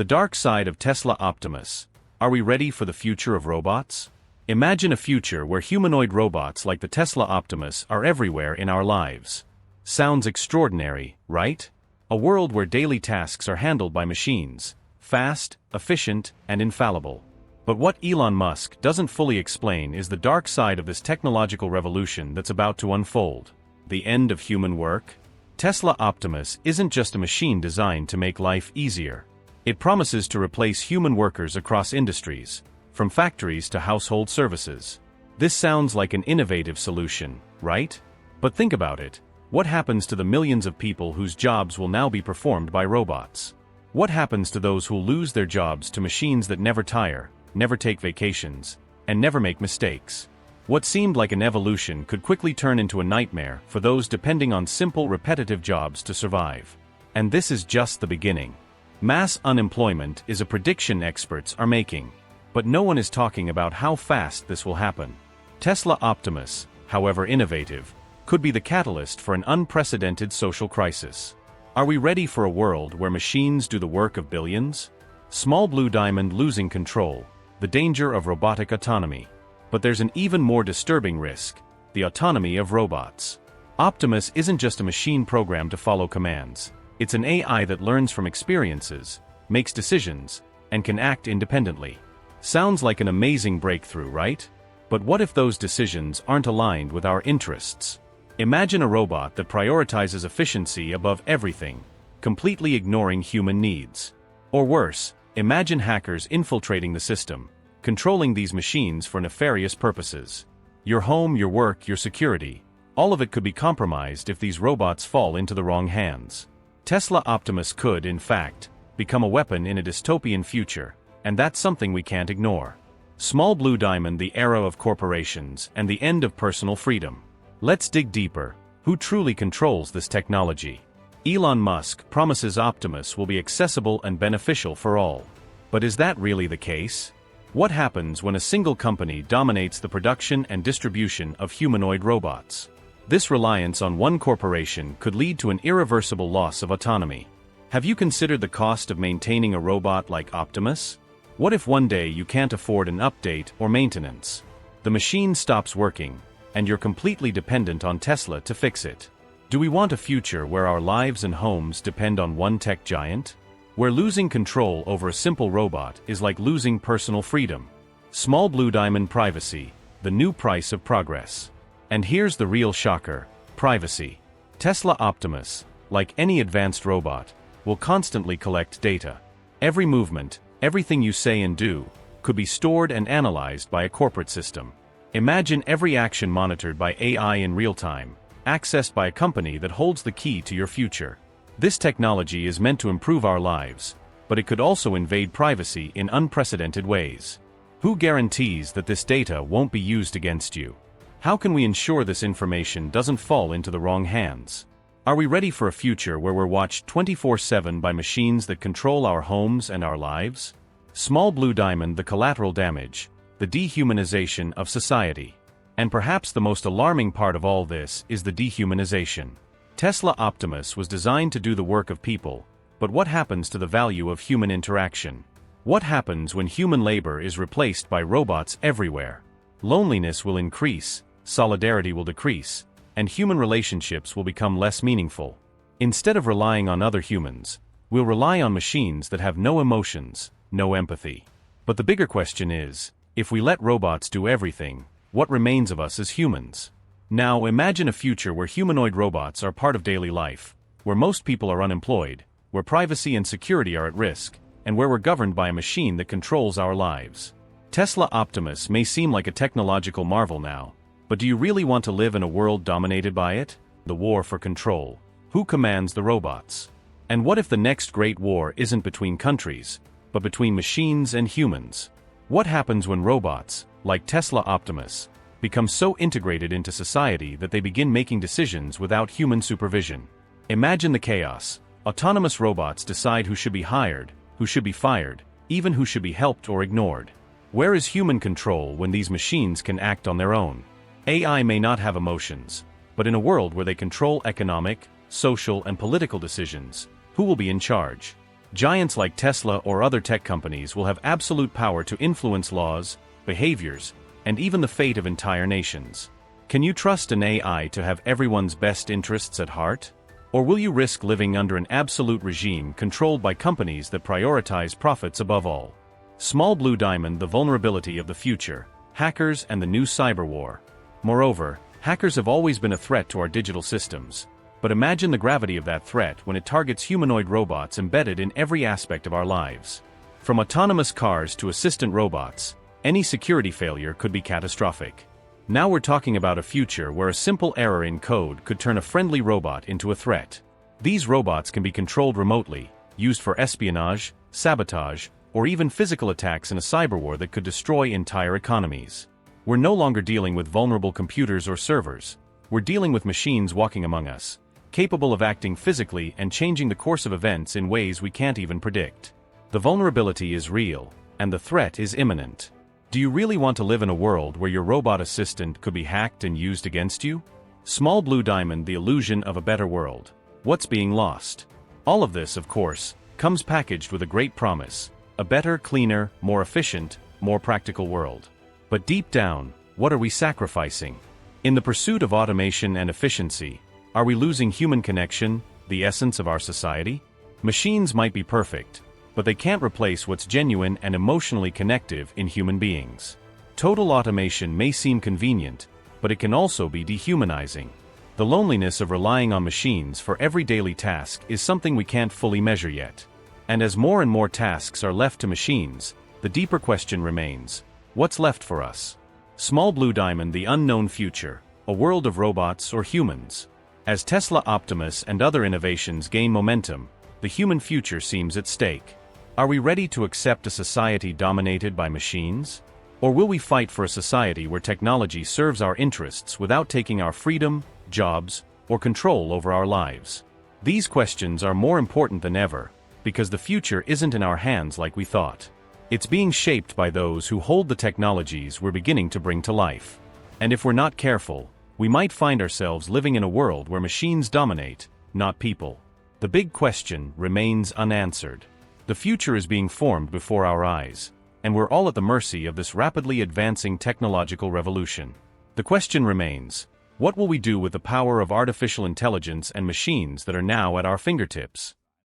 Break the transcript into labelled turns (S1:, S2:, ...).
S1: The dark side of Tesla Optimus. Are we ready for the future of robots? Imagine a future where humanoid robots like the Tesla Optimus are everywhere in our lives. Sounds extraordinary, right? A world where daily tasks are handled by machines, fast, efficient, and infallible. But what Elon Musk doesn't fully explain is the dark side of this technological revolution that's about to unfold. The end of human work? Tesla Optimus isn't just a machine designed to make life easier. It promises to replace human workers across industries, from factories to household services. This sounds like an innovative solution, right? But think about it. What happens to the millions of people whose jobs will now be performed by robots? What happens to those who lose their jobs to machines that never tire, never take vacations, and never make mistakes? What seemed like an evolution could quickly turn into a nightmare for those depending on simple, repetitive jobs to survive. And this is just the beginning. Mass unemployment is a prediction experts are making, but no one is talking about how fast this will happen. Tesla Optimus, however innovative, could be the catalyst for an unprecedented social crisis. Are we ready for a world where machines do the work of billions? Small blue diamond losing control, the danger of robotic autonomy. But there's an even more disturbing risk, the autonomy of robots. Optimus isn't just a machine programmed to follow commands. It's an AI that learns from experiences, makes decisions, and can act independently. Sounds like an amazing breakthrough, right? But what if those decisions aren't aligned with our interests? Imagine a robot that prioritizes efficiency above everything, completely ignoring human needs. Or worse, imagine hackers infiltrating the system, controlling these machines for nefarious purposes. Your home, your work, your security, all of it could be compromised if these robots fall into the wrong hands. Tesla Optimus could, in fact, become a weapon in a dystopian future, and that's something we can't ignore. Small blue diamond, the era of corporations, and the end of personal freedom. Let's dig deeper. Who truly controls this technology? Elon Musk promises Optimus will be accessible and beneficial for all. But is that really the case? What happens when a single company dominates the production and distribution of humanoid robots? This reliance on one corporation could lead to an irreversible loss of autonomy. Have you considered the cost of maintaining a robot like Optimus? What if one day you can't afford an update or maintenance? The machine stops working, and you're completely dependent on Tesla to fix it. Do we want a future where our lives and homes depend on one tech giant? Where losing control over a simple robot is like losing personal freedom. Small blue diamond privacy, the new price of progress. And here's the real shocker: privacy. Tesla Optimus, like any advanced robot, will constantly collect data. Every movement, everything you say and do, could be stored and analyzed by a corporate system. Imagine every action monitored by AI in real time, accessed by a company that holds the key to your future. This technology is meant to improve our lives, but it could also invade privacy in unprecedented ways. Who guarantees that this data won't be used against you? How can we ensure this information doesn't fall into the wrong hands? Are we ready for a future where we're watched 24/7 by machines that control our homes and our lives? Small blue diamond, the collateral damage, the dehumanization of society. And perhaps the most alarming part of all this is the dehumanization. Tesla Optimus was designed to do the work of people, but what happens to the value of human interaction? What happens when human labor is replaced by robots everywhere? Loneliness will increase, solidarity will decrease, and human relationships will become less meaningful. Instead of relying on other humans, we'll rely on machines that have no emotions, no empathy. But the bigger question is, if we let robots do everything, what remains of us as humans? Now imagine a future where humanoid robots are part of daily life, where most people are unemployed, where privacy and security are at risk, and where we're governed by a machine that controls our lives. Tesla Optimus may seem like a technological marvel now, but do you really want to live in a world dominated by it? The war for control. Who commands the robots? And what if the next great war isn't between countries, but between machines and humans? What happens when robots, like Tesla Optimus, become so integrated into society that they begin making decisions without human supervision? Imagine the chaos. Autonomous robots decide who should be hired, who should be fired, even who should be helped or ignored. Where is human control when these machines can act on their own? AI may not have emotions, but in a world where they control economic, social, and political decisions, who will be in charge? Giants like Tesla or other tech companies will have absolute power to influence laws, behaviors, and even the fate of entire nations. Can you trust an AI to have everyone's best interests at heart? Or will you risk living under an absolute regime controlled by companies that prioritize profits above all? Small Blue Diamond: the vulnerability of the future, hackers and the new cyber war. Moreover, hackers have always been a threat to our digital systems. But imagine the gravity of that threat when it targets humanoid robots embedded in every aspect of our lives. From autonomous cars to assistant robots, any security failure could be catastrophic. Now we're talking about a future where a simple error in code could turn a friendly robot into a threat. These robots can be controlled remotely, used for espionage, sabotage, or even physical attacks in a cyber war that could destroy entire economies. We're no longer dealing with vulnerable computers or servers. We're dealing with machines walking among us, capable of acting physically and changing the course of events in ways we can't even predict. The vulnerability is real, and the threat is imminent. Do you really want to live in a world where your robot assistant could be hacked and used against you? Small Blue Diamond: the illusion of a better world. What's being lost? All of this, of course, comes packaged with a great promise: a better, cleaner, more efficient, more practical world. But deep down, what are we sacrificing? In the pursuit of automation and efficiency, are we losing human connection, the essence of our society? Machines might be perfect, but they can't replace what's genuine and emotionally connective in human beings. Total automation may seem convenient, but it can also be dehumanizing. The loneliness of relying on machines for every daily task is something we can't fully measure yet. And as more and more tasks are left to machines, the deeper question remains: what's left for us? Small Blue Diamond: the unknown future, a world of robots or humans. As Tesla Optimus and other innovations gain momentum, the human future seems at stake. Are we ready to accept a society dominated by machines? Or will we fight for a society where technology serves our interests without taking our freedom, jobs, or control over our lives? These questions are more important than ever, because the future isn't in our hands like we thought. It's being shaped by those who hold the technologies we're beginning to bring to life. And if we're not careful, we might find ourselves living in a world where machines dominate, not people. The big question remains unanswered. The future is being formed before our eyes, and we're all at the mercy of this rapidly advancing technological revolution. The question remains: what will we do with the power of artificial intelligence and machines that are now at our fingertips?